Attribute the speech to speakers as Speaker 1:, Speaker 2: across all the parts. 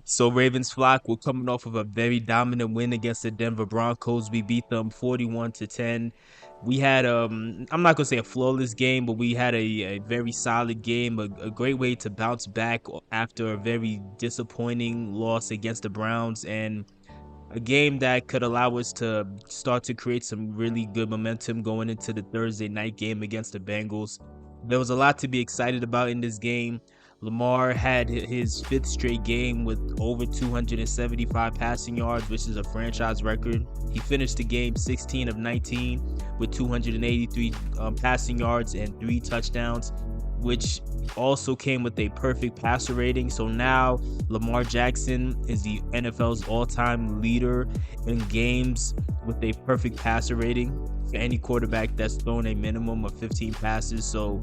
Speaker 1: So Ravens flock, we're coming off of a very dominant win against the Denver Broncos. We beat them 41-10. We had I'm not gonna say a flawless game, but we had a very solid game, a great way to bounce back after a very disappointing loss against the Browns, and a game that could allow us to start to create some really good momentum going into the Thursday night game against the Bengals. There was a lot to be excited about in this game. Lamar had his fifth straight game with over 275 passing yards, which is a franchise record. He finished the game 16 of 19 with 283 passing yards and 3 touchdowns, which also came with a perfect passer rating. So now Lamar Jackson is the NFL's all-time leader in games with a perfect passer rating for any quarterback that's thrown a minimum of 15 passes. So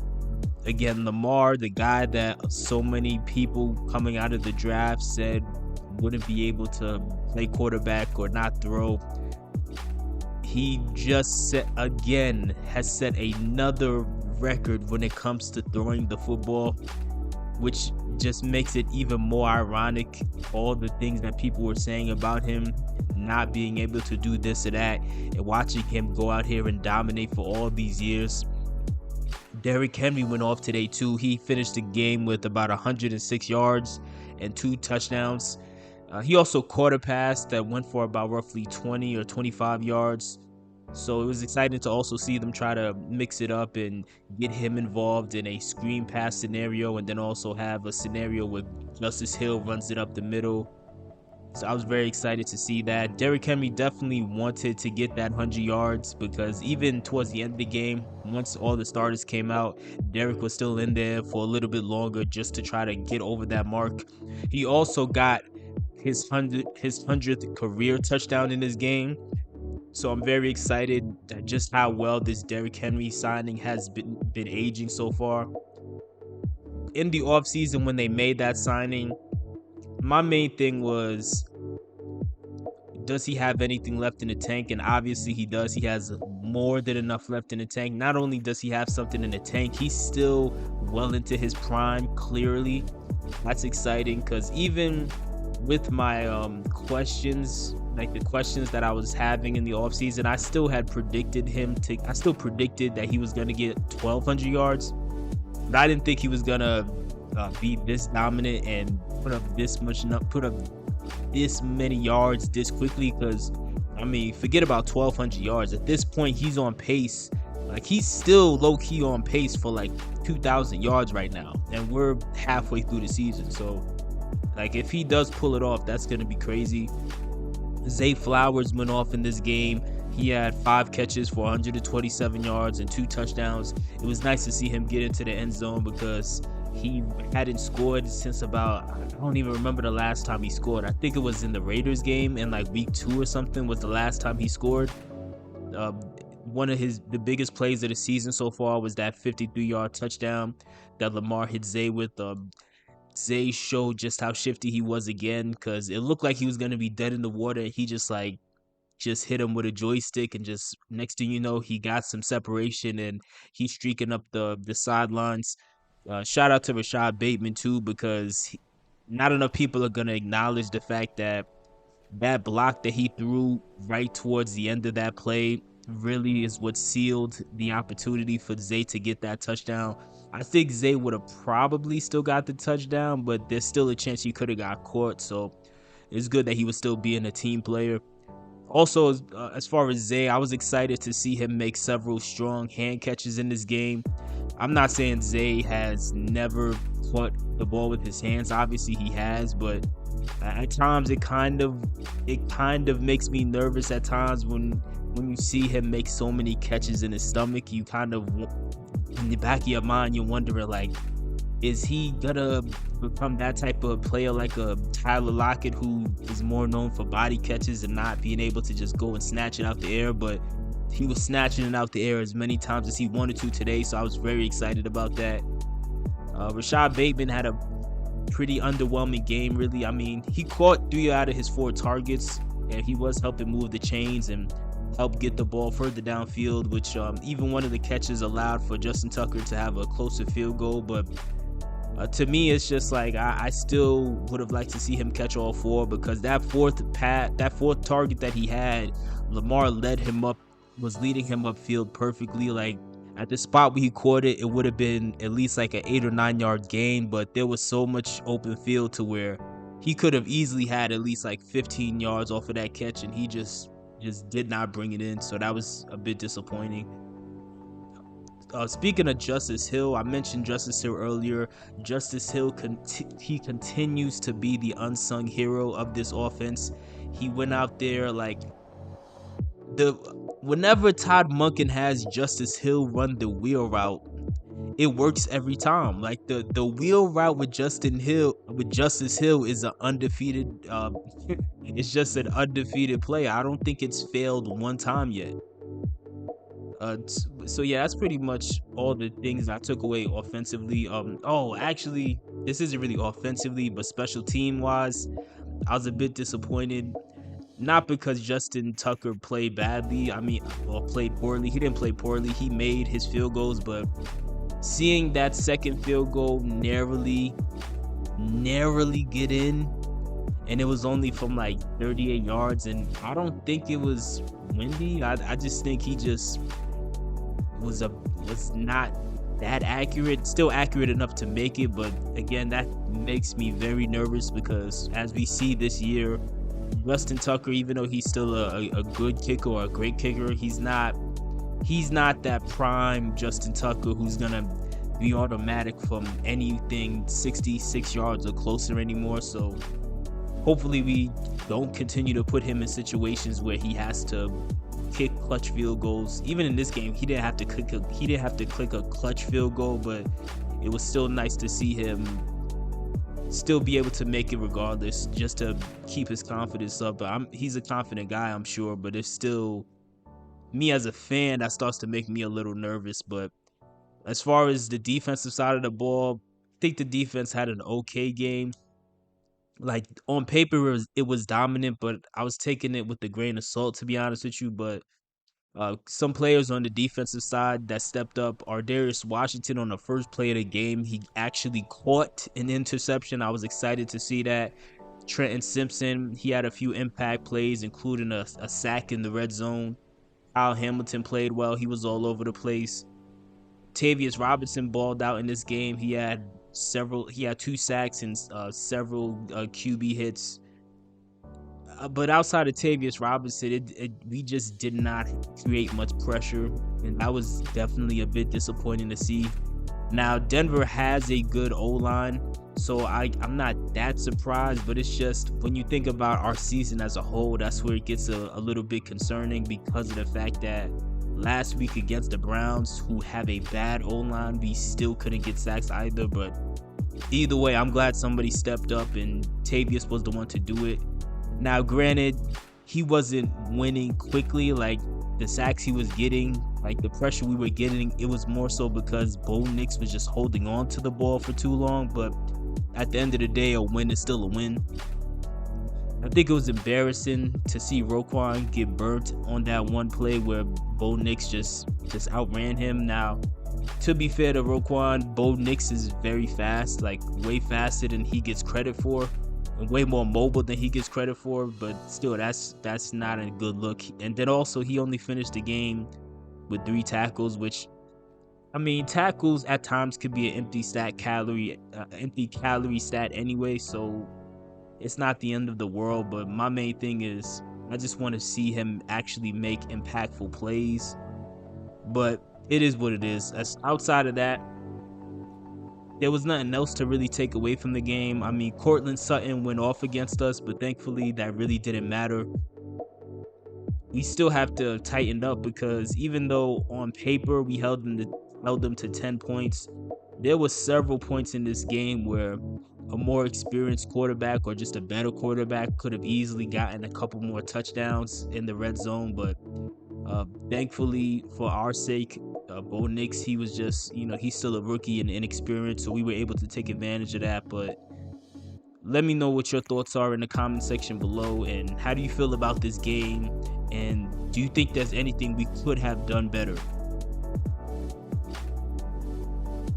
Speaker 1: again, Lamar, the guy that so many people coming out of the draft said wouldn't be able to play quarterback or not throw, he just has set another record when it comes to throwing the football, which just makes it even more ironic. All the things that people were saying about him not being able to do this or that, and watching him go out here and dominate for all these years. Derrick Henry went off today too. He finished the game with about 106 yards and 2 touchdowns. He also caught a pass that went for about roughly 20 or 25 yards. So it was exciting to also see them try to mix it up and get him involved in a screen pass scenario, and then also have a scenario where Justice Hill runs it up the middle. So I was very excited to see that. Derrick Henry definitely wanted to get that 100 yards, because even towards the end of the game, once all the starters came out, Derrick was still in there for a little bit longer just to try to get over that mark. He also got his 100th career touchdown in this game. So I'm very excited at just how well this Derrick Henry signing has been aging so far. In the offseason, when they made that signing, my main thing was, does he have anything left in the tank? And obviously he does. He has more than enough left in the tank. Not only does he have something in the tank, he's still well into his prime, clearly. That's exciting, because even with my questions, like the questions that I was having in the offseason, I still predicted that he was going to get 1,200 yards. But I didn't think he was going to be this dominant and put up this many yards this quickly, because I mean, forget about 1,200 yards. At this point, he's on pace. Like, he's still low-key on pace for like 2,000 yards right now, and we're halfway through the season. So like, if he does pull it off, that's gonna be crazy. Zay Flowers went off in this game. He had 5 catches for 127 yards and 2 touchdowns. It was nice to see him get into the end zone, because he hadn't scored since about, I don't even remember the last time he scored. I think it was in the Raiders game in like week 2 or something was the last time he scored. One of the biggest plays of the season so far was that 53-yard touchdown that Lamar hit Zay with. Zay showed just how shifty he was again, because it looked like he was going to be dead in the water. He just hit him with a joystick, and just next thing you know, he got some separation and he's streaking up the sidelines. Shout out to Rashad Bateman too, because not enough people are going to acknowledge the fact that that block that he threw right towards the end of that play really is what sealed the opportunity for Zay to get that touchdown. I think Zay would have probably still got the touchdown, but there's still a chance he could have got caught. So it's good that he was still being a team player. Also, as far as Zay, I was excited to see him make several strong hand catches in this game. I'm not saying Zay has never caught the ball with his hands. Obviously he has, but at times it kind of makes me nervous at times when you see him make so many catches in his stomach. You kind of, in the back of your mind, you're wondering, like, is he gonna become that type of player like a Tyler Lockett, who is more known for body catches and not being able to just go and snatch it out the air? But he was snatching it out the air as many times as he wanted to today, so I was very excited about that. Rashad Bateman had a pretty underwhelming game, really. I mean, he caught 3 out of his 4 targets, and he was helping move the chains and help get the ball further downfield, which even one of the catches allowed for Justin Tucker to have a closer field goal. But To me, it's just like I still would have liked to see him catch all four, because that fourth target that he had, Lamar was leading him upfield perfectly. Like at the spot where he caught it, it would have been at least like an 8 or 9 yard gain, but there was so much open field to where he could have easily had at least like 15 yards off of that catch, and he just did not bring it in. So that was a bit disappointing. Speaking of Justice Hill, I mentioned Justice Hill earlier. Justice Hill he continues to be the unsung hero of this offense. He went out there like whenever Todd Monken has Justice Hill run the wheel route, it works every time. Like the wheel route with Justice Hill is an undefeated. It's just an undefeated play. I don't think it's failed one time yet. So yeah, that's pretty much all the things I took away offensively. Actually, this isn't really offensively, but special team wise, I was a bit disappointed. Not because Justin Tucker played badly, or played poorly. He didn't play poorly. He made his field goals, but seeing that second field goal narrowly get in, and it was only from like 38 yards, and I don't think it was windy. I just think he just was not that accurate. Still accurate enough to make it, but again, that makes me very nervous, because as we see this year, Justin Tucker, even though he's still a good kicker or a great kicker, he's not that prime Justin Tucker who's gonna be automatic from anything 66 yards or closer anymore. So hopefully we don't continue to put him in situations where he has to kick clutch field goals. Even in this game, he didn't have to click a clutch field goal, but it was still nice to see him still be able to make it regardless, just to keep his confidence up. But he's a confident guy, I'm sure, but it's still, me as a fan, that starts to make me a little nervous. But as far as the defensive side of the ball, I think the defense had an okay game. Like on paper, it was dominant, but I was taking it with a grain of salt, to be honest with you. But some players on the defensive side that stepped up. Darius Washington, on the first play of the game, he actually caught an interception. I was excited to see that. Trenton Simpson, he had a few impact plays, including a sack in the red zone. Kyle Hamilton played well. He was all over the place. Tavius Robinson balled out in this game. He had 2 sacks and several QB hits. But outside of Tavius Robinson, we just did not create much pressure, and that was definitely a bit disappointing to see. Now, Denver has a good O-line, so I'm not that surprised, but it's just when you think about our season as a whole, that's where it gets a little bit concerning, because of the fact that last week against the Browns, who have a bad O-line, we still couldn't get sacks either. But either way, I'm glad somebody stepped up, and Tavius was the one to do it. Now, granted, he wasn't winning quickly. Like the sacks he was getting, like the pressure we were getting, it was more so because Bo Nix was just holding on to the ball for too long. But at the end of the day, a win is still a win. I think it was embarrassing to see Roquan get burnt on that one play where Bo Nix just outran him. Now, to be fair to Roquan, Bo Nix is very fast, like way faster than he gets credit for, and way more mobile than he gets credit for, but still, that's not a good look. And then also, he only finished the game with 3 tackles, which, tackles at times could be an empty calorie stat anyway, so it's not the end of the world. But my main thing is, I just want to see him actually make impactful plays. But it is what it is. Outside of that, there was nothing else to really take away from the game. Cortland Sutton went off against us, but thankfully that really didn't matter. We still have to tighten up, because even though on paper we held them to 10 points, there were several points in this game where a more experienced quarterback or just a better quarterback could have easily gotten a couple more touchdowns in the red zone. But thankfully, for our sake, Bo Nix, he was just, he's still a rookie and inexperienced, so we were able to take advantage of that. But let me know what your thoughts are in the comment section below, and how do you feel about this game, and do you think there's anything we could have done better?